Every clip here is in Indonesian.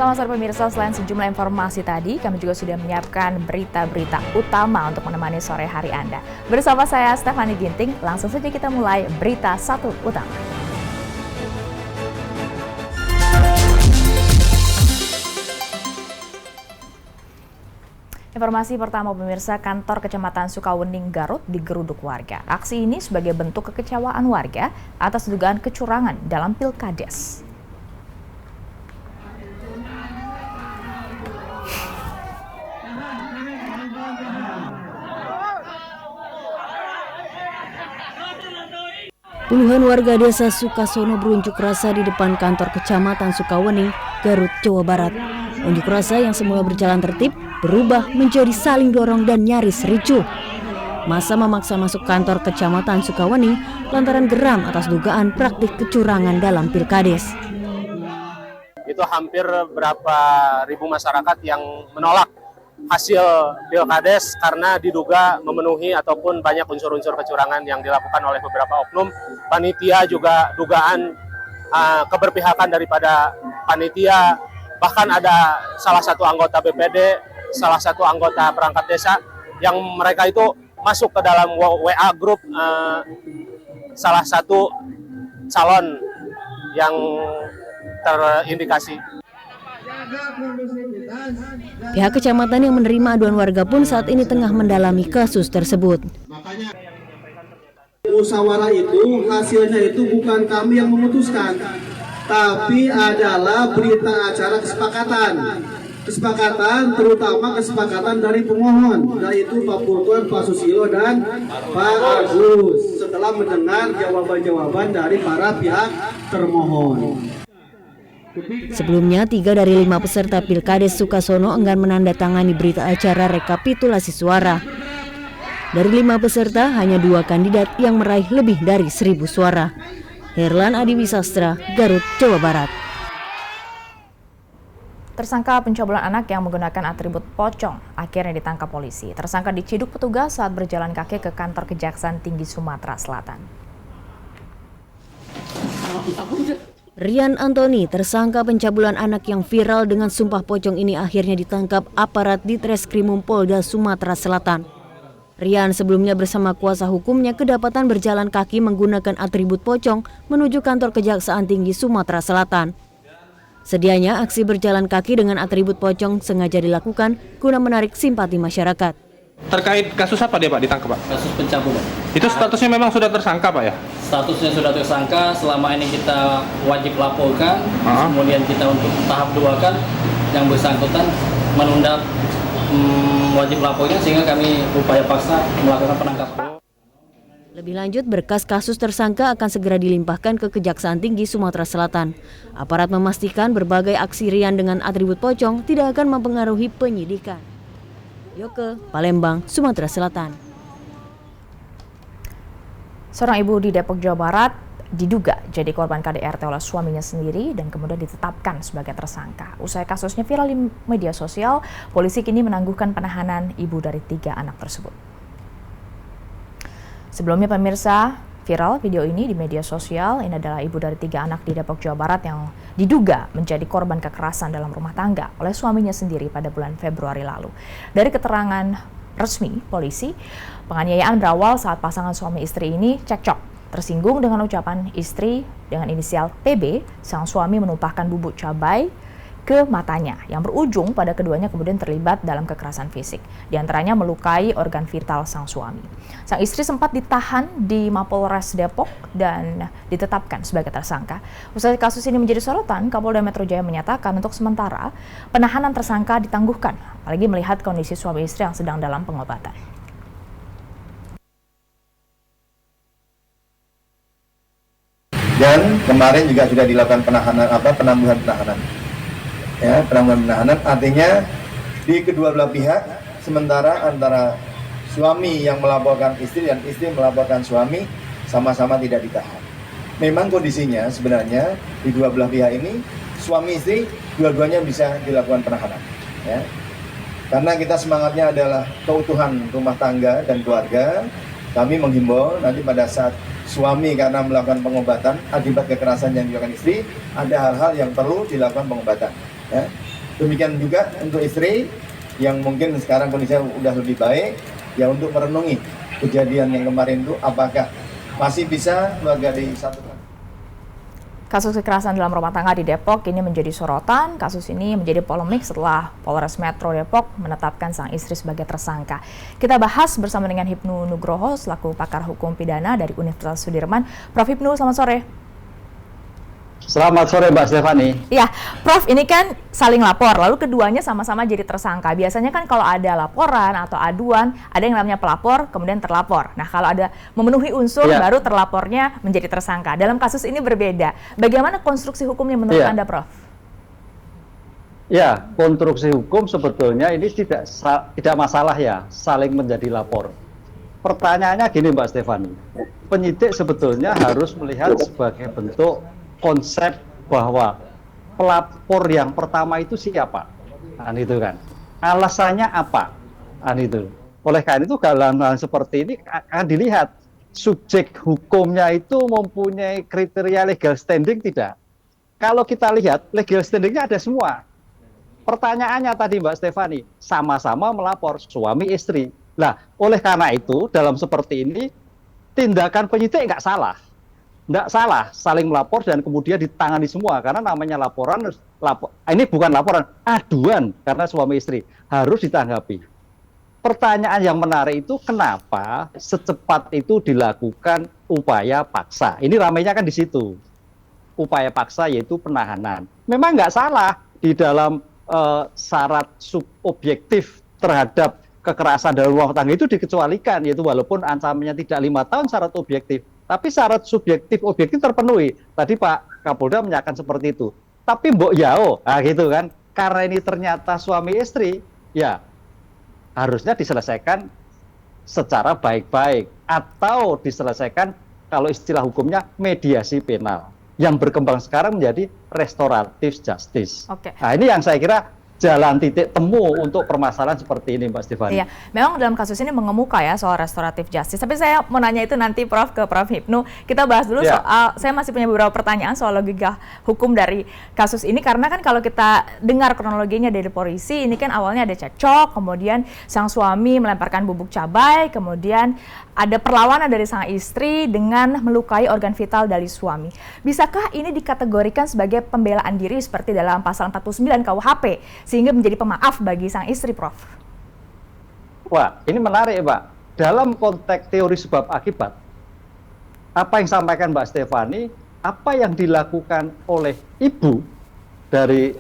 Selamat sore pemirsa, selain sejumlah informasi tadi, kami juga sudah menyiapkan berita-berita utama untuk menemani sore hari Anda. Bersama saya, Stephanie Ginting, langsung saja kita mulai berita satu utama. Informasi pertama pemirsa, kantor Kecamatan Sukawening, Garut digeruduk warga. Aksi ini sebagai bentuk kekecewaan warga atas dugaan kecurangan dalam Pilkades. Puluhan warga desa Sukasono berunjuk rasa di depan kantor Kecamatan Sukawening, Garut, Jawa Barat. Unjuk rasa yang semula berjalan tertib berubah menjadi saling dorong dan nyaris ricuh. Massa memaksa masuk kantor Kecamatan Sukawening lantaran geram atas dugaan praktik kecurangan dalam Pilkades. Itu hampir berapa ribu masyarakat yang menolak hasil Pilkades karena diduga memenuhi ataupun banyak unsur-unsur kecurangan yang dilakukan oleh beberapa oknum. Panitia juga dugaan keberpihakan daripada panitia, bahkan ada salah satu anggota BPD, salah satu anggota perangkat desa yang mereka itu masuk ke dalam WA grup salah satu calon yang terindikasi. Pihak kecamatan yang menerima aduan warga pun saat ini tengah mendalami kasus tersebut. Musyawarah itu hasilnya itu bukan kami yang memutuskan, tapi adalah berita acara kesepakatan. Kesepakatan terutama kesepakatan dari pemohon, yaitu Pak Purkon, Pak Susilo, dan Pak Agus. Setelah mendengar jawaban-jawaban dari para pihak termohon. Sebelumnya, 3 dari 5 peserta Pilkades Sukasono enggan menandatangani berita acara rekapitulasi suara. Dari 5 peserta, hanya 2 kandidat yang meraih lebih dari 1.000 suara. Herlan Adiwisastra, Garut, Jawa Barat. Tersangka pencabulan anak yang menggunakan atribut pocong akhirnya ditangkap polisi. Tersangka diciduk petugas saat berjalan kaki ke kantor Kejaksaan Tinggi Sumatera Selatan. Rian Antoni, tersangka pencabulan anak yang viral dengan sumpah pocong ini akhirnya ditangkap aparat di Treskrimum Polda Sumatera Selatan. Rian sebelumnya bersama kuasa hukumnya kedapatan berjalan kaki menggunakan atribut pocong menuju kantor Kejaksaan Tinggi Sumatera Selatan. Sedianya aksi berjalan kaki dengan atribut pocong sengaja dilakukan guna menarik simpati masyarakat. Terkait kasus apa dia Pak ditangkap Pak? Kasus pencabulan. Itu statusnya memang sudah tersangka Pak ya? Statusnya sudah tersangka, selama ini kita wajib laporkan, kemudian kita untuk tahap 2 kan yang bersangkutan menunda wajib lapornya sehingga kami upaya paksa melakukan penangkapan. Lebih lanjut, berkas kasus tersangka akan segera dilimpahkan ke Kejaksaan Tinggi Sumatera Selatan. Aparat memastikan berbagai aksi Rian dengan atribut pocong tidak akan mempengaruhi penyidikan. Yoke, Palembang, Sumatera Selatan. Seorang ibu di Depok, Jawa Barat diduga jadi korban KDRT oleh suaminya sendiri dan kemudian ditetapkan sebagai tersangka. Usai kasusnya viral di media sosial, polisi kini menangguhkan penahanan ibu dari 3 anak tersebut. Sebelumnya pemirsa, viral video ini di media sosial. Ini adalah ibu dari 3 anak di Depok, Jawa Barat yang diduga menjadi korban kekerasan dalam rumah tangga oleh suaminya sendiri pada bulan Februari lalu. Dari keterangan resmi polisi, penganiayaan berawal saat pasangan suami istri ini cekcok. Tersinggung dengan ucapan istri dengan inisial PB, sang suami menumpahkan bubuk cabai ke matanya yang berujung pada keduanya kemudian terlibat dalam kekerasan fisik. Di antaranya melukai organ vital sang suami. Sang istri sempat ditahan di Mapolres Depok dan ditetapkan sebagai tersangka. Usai kasus ini menjadi sorotan, Kapolda Metro Jaya menyatakan untuk sementara penahanan tersangka ditangguhkan, apalagi melihat kondisi suami istri yang sedang dalam pengobatan. Dan kemarin juga sudah dilakukan penambahan penahanan. Ya, penambahan penahanan artinya di kedua belah pihak, sementara antara suami yang melaporkan istri dan istri melaporkan suami sama-sama tidak ditahan. Memang kondisinya sebenarnya di dua belah pihak ini suami istri dua-duanya bisa dilakukan penahanan. Ya. Karena kita semangatnya adalah keutuhan rumah tangga dan keluarga, kami menghimbau nanti pada saat suami karena melakukan pengobatan akibat kekerasan yang dilakukan istri, ada hal-hal yang perlu dilakukan pengobatan. Ya. Demikian juga untuk istri yang mungkin sekarang kondisinya udah lebih baik, ya untuk merenungi kejadian yang kemarin itu apakah masih bisa keluarga disatukan. Kasus kekerasan dalam rumah tangga di Depok ini menjadi sorotan. Kasus ini menjadi polemik setelah Polres Metro Depok menetapkan sang istri sebagai tersangka. Kita bahas bersama dengan Hipnu Nugroho selaku pakar hukum pidana dari Universitas Sudirman. Prof. Hipnu, selamat sore. Selamat sore Mbak Stefani. Ya, Prof, ini kan saling lapor, lalu keduanya sama-sama jadi tersangka. Biasanya kan kalau ada laporan atau aduan, ada yang namanya pelapor, kemudian terlapor. Nah, kalau ada memenuhi unsur, baru terlapornya menjadi tersangka. Dalam kasus ini berbeda. Bagaimana konstruksi hukumnya menurut Anda, Prof? Ya, konstruksi hukum sebetulnya ini tidak masalah ya, saling menjadi lapor. Pertanyaannya gini Mbak Stefani, penyidik sebetulnya harus melihat sebagai bentuk konsep bahwa pelapor yang pertama itu siapa, itu kan, alasannya apa, itu. Oleh karena itu dalam hal seperti ini akan dilihat subjek hukumnya itu mempunyai kriteria legal standing tidak. Kalau kita lihat legal standingnya ada semua. Pertanyaannya tadi Mbak Stefani, sama-sama melapor suami istri. Nah, oleh karena itu dalam seperti ini tindakan penyidik nggak salah. Tidak salah saling melapor dan kemudian ditangani semua karena namanya laporan, ini bukan laporan, aduan karena suami istri harus ditanggapi. Pertanyaan yang menarik itu kenapa secepat itu dilakukan upaya paksa? Ini ramainya kan di situ. Upaya paksa yaitu penahanan. Memang nggak salah di dalam syarat subobjektif terhadap kekerasan dalam rumah tangga itu dikecualikan, yaitu walaupun ancamannya tidak 5 tahun syarat objektif. Tapi syarat subjektif objektif terpenuhi. Tadi Pak Kapolda menyatakan seperti itu. Tapi mbok yao, gitu kan. Karena ini ternyata suami istri, ya harusnya diselesaikan secara baik-baik atau diselesaikan kalau istilah hukumnya mediasi penal. Yang berkembang sekarang menjadi restoratif justice. Nah, ini yang saya kira jalan titik temu untuk permasalahan seperti ini Mbak Stefani. Iya, memang dalam kasus ini mengemuka ya soal restoratif justice. Tapi saya mau nanya itu nanti Prof ke Prof Hipnu. Kita bahas dulu soal, saya masih punya beberapa pertanyaan soal logika hukum dari kasus ini. Karena kan kalau kita dengar kronologinya dari polisi, ini kan awalnya ada cekcok, kemudian sang suami melemparkan bubuk cabai, kemudian ada perlawanan dari sang istri dengan melukai organ vital dari suami. Bisakah ini dikategorikan sebagai pembelaan diri seperti dalam pasal 49 KUHP? Sehingga menjadi pemaaf bagi sang istri, Prof. Wah, ini menarik, Pak. Dalam konteks teori sebab akibat, apa yang sampaikan Mbak Stefani, apa yang dilakukan oleh ibu dari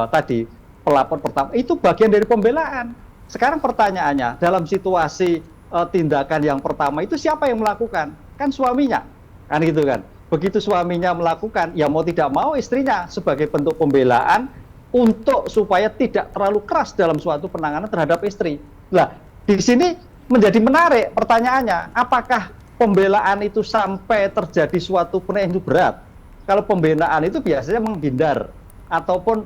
tadi pelapor pertama, itu bagian dari pembelaan. Sekarang pertanyaannya, dalam situasi tindakan yang pertama itu siapa yang melakukan? Kan suaminya, kan gitu kan. Begitu suaminya melakukan, ya mau tidak mau istrinya sebagai bentuk pembelaan untuk supaya tidak terlalu keras dalam suatu penanganan terhadap istri. Nah, di sini menjadi menarik pertanyaannya, apakah pembelaan itu sampai terjadi suatu penilaian itu berat? Kalau pembelaan itu biasanya menghindar ataupun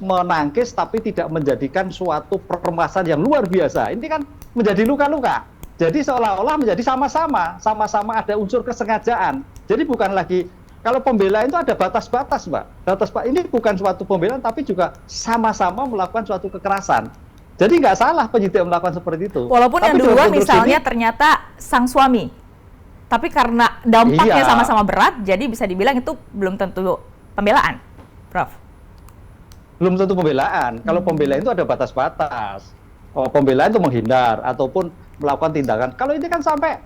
menangkis tapi tidak menjadikan suatu permasalahan yang luar biasa. Ini kan menjadi luka-luka. Jadi seolah-olah menjadi sama-sama ada unsur kesengajaan. Jadi bukan lagi, kalau pembelaan itu ada batas-batas, Mbak. Ini bukan suatu pembelaan, tapi juga sama-sama melakukan suatu kekerasan. Jadi nggak salah penyidik melakukan seperti itu. Walaupun tapi yang dua misalnya ternyata sang suami. Tapi karena dampaknya sama-sama berat, jadi bisa dibilang itu belum tentu pembelaan, Prof. Belum tentu pembelaan. Kalau pembelaan itu ada batas-batas. Pembelaan itu menghindar, ataupun melakukan tindakan. Kalau ini kan sampai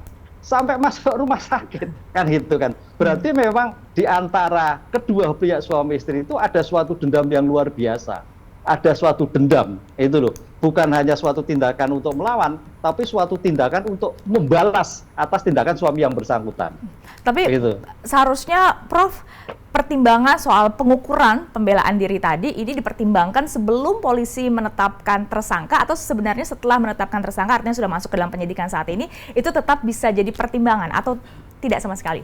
masuk rumah sakit, kan gitu kan. Berarti memang di antara kedua pihak suami istri itu ada suatu dendam yang luar biasa. Ada suatu dendam, itu loh. Bukan hanya suatu tindakan untuk melawan, tapi suatu tindakan untuk membalas atas tindakan suami yang bersangkutan. Tapi gitu. Seharusnya, Prof, pertimbangan soal pengukuran pembelaan diri tadi ini dipertimbangkan sebelum polisi menetapkan tersangka atau sebenarnya setelah menetapkan tersangka, artinya sudah masuk ke dalam penyidikan saat ini, itu tetap bisa jadi pertimbangan atau tidak sama sekali?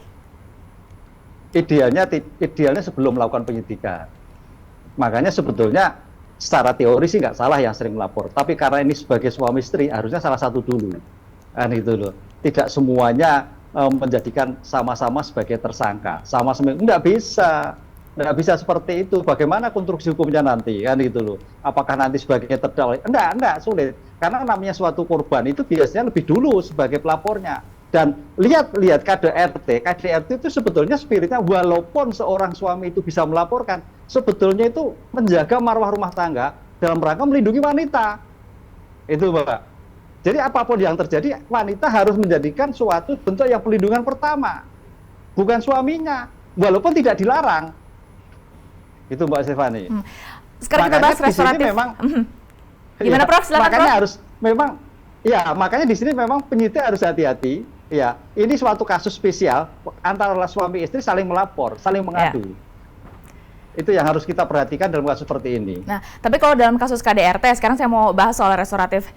Idealnya sebelum melakukan penyidikan. Makanya sebetulnya secara teori sih nggak salah yang sering melapor, tapi karena ini sebagai suami istri harusnya salah satu dulu, kan itu loh. Tidak semuanya menjadikan sama-sama sebagai tersangka, sama-sama nggak bisa. Nggak bisa seperti itu. Bagaimana konstruksi hukumnya nanti, kan gitu loh. Apakah nanti sebagai terdakwa? Enggak, sulit. Karena namanya suatu korban itu biasanya lebih dulu sebagai pelapornya. Dan lihat KDRT itu sebetulnya spiritnya, walaupun seorang suami itu bisa melaporkan, sebetulnya itu menjaga marwah rumah tangga dalam rangka melindungi wanita. Itu, Mbak. Jadi apapun yang terjadi, wanita harus menjadikan suatu bentuk yang pelindungan pertama, bukan suaminya, walaupun tidak dilarang. Itu Mbak Stefani. Sekarang kita bahas restoratif. Memang, gimana Prof? Silakan makanya Prof. harus memang, ya makanya di sini memang penyidik harus hati-hati. Ya, ini suatu kasus spesial antara suami istri saling melapor, saling mengadu. Itu yang harus kita perhatikan dalam kasus seperti ini. Nah, tapi kalau dalam kasus KDRT, sekarang saya mau bahas soal restoratif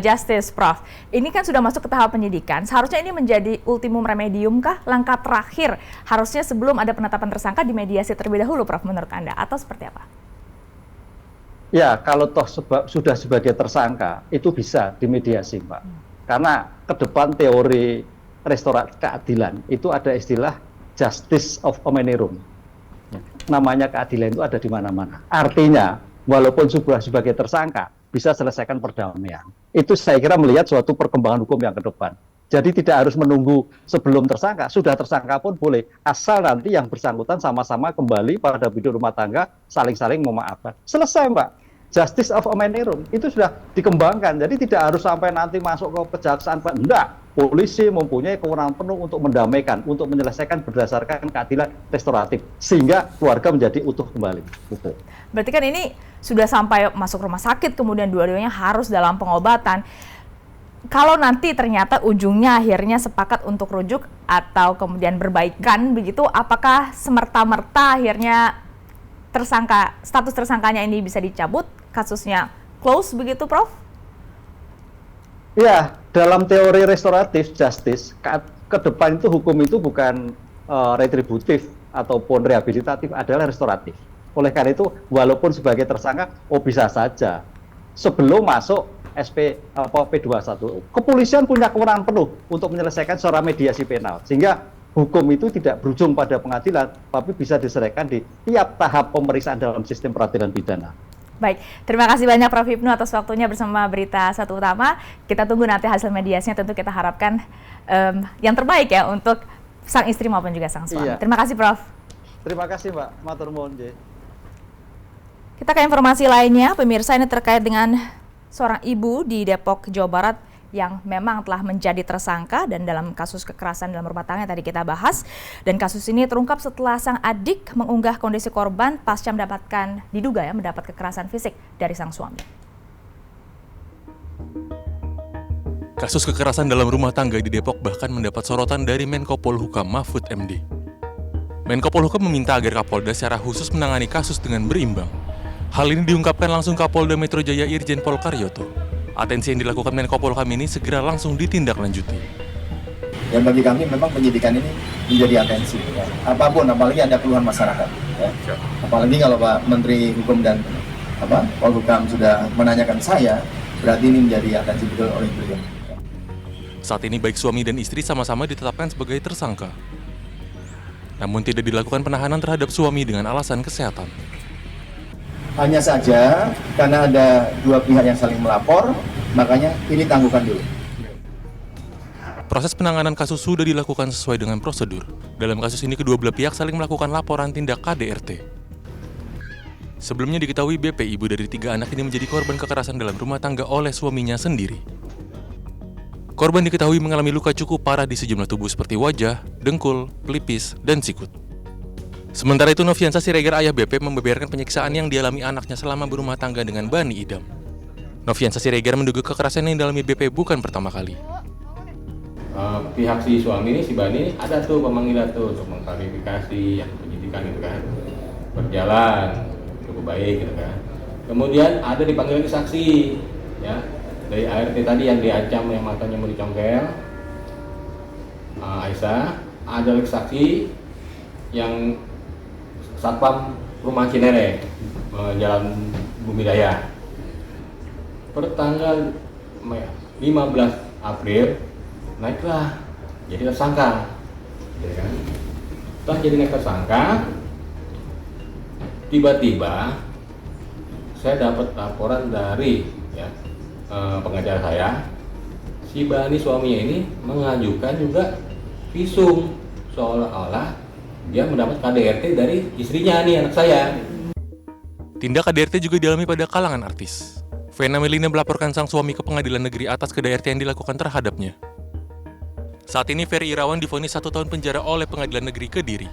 justice, Prof. Ini kan sudah masuk ke tahap penyidikan. Seharusnya ini menjadi ultimum remedium kah? Langkah terakhir harusnya sebelum ada penetapan tersangka dimediasi terlebih dahulu, Prof, menurut Anda? Atau seperti apa? Ya, kalau toh sudah sebagai tersangka, itu bisa dimediasi, Pak. Karena ke depan teori restoratif keadilan, itu ada istilah justice of omnium. Namanya keadilan itu ada di mana-mana. Artinya, walaupun sudah sebagai tersangka, bisa selesaikan perdamaian. Itu saya kira melihat suatu perkembangan hukum yang ke depan. Jadi tidak harus menunggu sebelum tersangka, sudah tersangka pun boleh. Asal nanti yang bersangkutan sama-sama kembali pada hidup rumah tangga, saling-saling memaafkan. Selesai, Mbak. Justice of omnium itu sudah dikembangkan. Jadi tidak harus sampai nanti masuk ke kejaksaan. Enggak. Polisi mempunyai kewenangan penuh untuk mendamaikan, untuk menyelesaikan berdasarkan keadilan restoratif, sehingga keluarga menjadi utuh kembali. Betul. Berarti kan ini sudah sampai masuk rumah sakit, kemudian dua-duanya harus dalam pengobatan. Kalau nanti ternyata ujungnya akhirnya sepakat untuk rujuk atau kemudian berbaikan begitu, apakah semerta-merta akhirnya status tersangkanya ini bisa dicabut, kasusnya close begitu, Prof? Ya, dalam teori restoratif justice, ke depan itu hukum itu bukan retributif ataupun rehabilitatif, adalah restoratif. Oleh karena itu, walaupun sebagai tersangka, bisa saja sebelum masuk P21, kepolisian punya kewenangan penuh untuk menyelesaikan secara mediasi penal, sehingga hukum itu tidak berujung pada pengadilan, tapi bisa diselesaikan di tiap tahap pemeriksaan dalam sistem peradilan pidana. Baik, terima kasih banyak Prof. Hipnu atas waktunya bersama Berita Satu Utama. Kita tunggu nanti hasil mediasinya, tentu kita harapkan yang terbaik ya untuk sang istri maupun juga sang suami. Iya. Terima kasih, Prof. Terima kasih, Mbak. Matur nuwun. Kita ke informasi lainnya, pemirsa, ini terkait dengan seorang ibu di Depok, Jawa Barat yang memang telah menjadi tersangka dan dalam kasus kekerasan dalam rumah tangga yang tadi kita bahas. Dan kasus ini terungkap setelah sang adik mengunggah kondisi korban pasca diduga mendapat kekerasan fisik dari sang suami. Kasus kekerasan dalam rumah tangga di Depok bahkan mendapat sorotan dari Menko Polhukam Mahfud MD. Menko Polhukam meminta agar Kapolda secara khusus menangani kasus dengan berimbang. Hal ini diungkapkan langsung Kapolda Metro Jaya Irjen Pol Karyoto. Atensi yang dilakukan Menko Polhukam ini segera langsung ditindaklanjuti. Dan bagi kami memang penyidikan ini menjadi atensi. Ya. Apapun, apalagi ada keluhan masyarakat. Ya. Apalagi kalau Pak Menteri Hukum dan Polhukam sudah menanyakan saya, berarti ini menjadi atensi betul oleh beliau. Ya. Saat ini baik suami dan istri sama-sama ditetapkan sebagai tersangka. Namun tidak dilakukan penahanan terhadap suami dengan alasan kesehatan. Hanya saja karena ada dua pihak yang saling melapor, makanya ini tangguhkan dulu. Proses penanganan kasus sudah dilakukan sesuai dengan prosedur. Dalam kasus ini kedua belah pihak saling melakukan laporan tindak KDRT. Sebelumnya diketahui BP, ibu dari 3 anak ini menjadi korban kekerasan dalam rumah tangga oleh suaminya sendiri. Korban diketahui mengalami luka cukup parah di sejumlah tubuh seperti wajah, dengkul, pelipis, dan sikut. Sementara itu, Noviansa Siregar, ayah BP, membeberkan penyiksaan yang dialami anaknya selama berumah tangga dengan Bani Idam. Noviansa Siregar menduga kekerasan yang dialami BP bukan pertama kali. Pihak si suami ini, si Bani, ada tuh pemanggilan tuh untuk mengklarifikasi yang penyidikan gitu kan. Berjalan cukup baik gitu kan. Kemudian ada dipanggil lagi saksi, ya. Dari ART tadi yang diancam yang matanya mau dicongkel, Aisyah, ada lagi saksi yang Satpam Rumah Cinere, Jalan Bumi Daya. Pertanggal 15 April naiklah jadi tersangka, ya kan? Setelah jadi naik tersangka, tiba-tiba saya dapat laporan dari pengacara saya, si Bani suaminya ini mengajukan juga visum seolah-olah dia mendapat KDRT dari istrinya nih, anak saya. Tindak KDRT juga dialami pada kalangan artis. Vena Melinda melaporkan sang suami ke pengadilan negeri atas KDRT yang dilakukan terhadapnya. Saat ini Ferry Irawan divonis 1 tahun penjara oleh pengadilan negeri Kediri.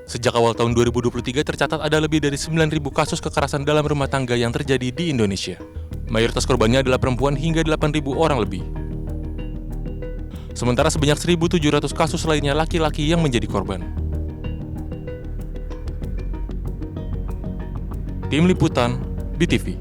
Sejak awal tahun 2023 tercatat ada lebih dari 9.000 kasus kekerasan dalam rumah tangga yang terjadi di Indonesia. Mayoritas korbannya adalah perempuan hingga 8.000 orang lebih. Sementara sebanyak 1.700 kasus lainnya laki-laki yang menjadi korban. Tim Liputan, BTV.